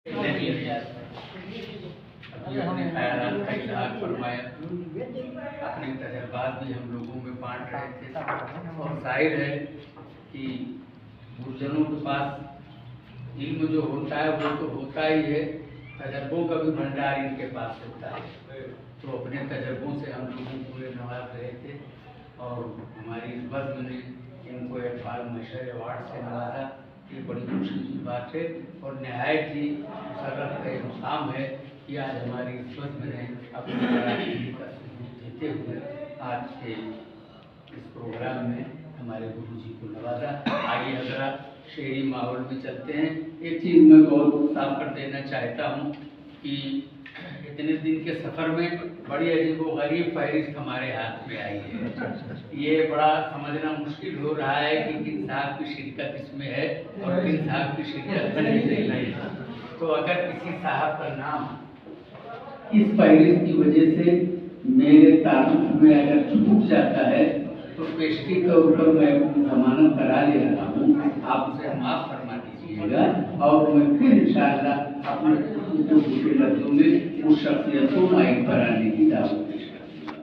अभी अपने ख्यालात का इजहार फरमाया, अपने तजर्बात भी हम लोगों में बांट रहे थे। और जाहिर है कि गुरुजनों के पास इल्म जो होता है वो तो होता ही है, तजर्बों का भी भंडार इनके पास होता है। तो अपने तजर्बों से हम लोगों को ये नवाज रहे थे और हमारी इस बज़्म ने इनको इक़बाल मशहर अवार्ड से नवाजा। ये बड़ी खुशी की बात है और नहायत ही मुशर्रफ का मुकाम है कि आज हमारी इस बज़्म ने अपनी कारीगरी का सबूत देते हुए आज के इस प्रोग्राम में हमारे गुरुजी को नवाजा। आगे हजरा शेरी माहौल में चलते हैं। एक चीज़ मैं बहुत साफ कर देना चाहता हूँ कि इतने दिन के सफ़र में बड़ी अजीब व गरीब फहरिस्त हमारे हाथ में आई है। ये बड़ा समझना मुश्किल हो रहा है कि किन साहब की शिरकत इसमें है और किन साहब की शिरकत नहीं है। तो अगर किसी साहब का नाम इस फहरिस्त की वजह से मेरे तारुफ में अगर छूट जाता है तो पेशगी के ऊपर मैं जमानत करा ले रहा हूँ, आप उसे माफ़ फरमा दीजिएगा और मैं फिर इंशाअल्लाह अपने लफ्ज़ों में उस शख्सियत को माइक पर आने की दावत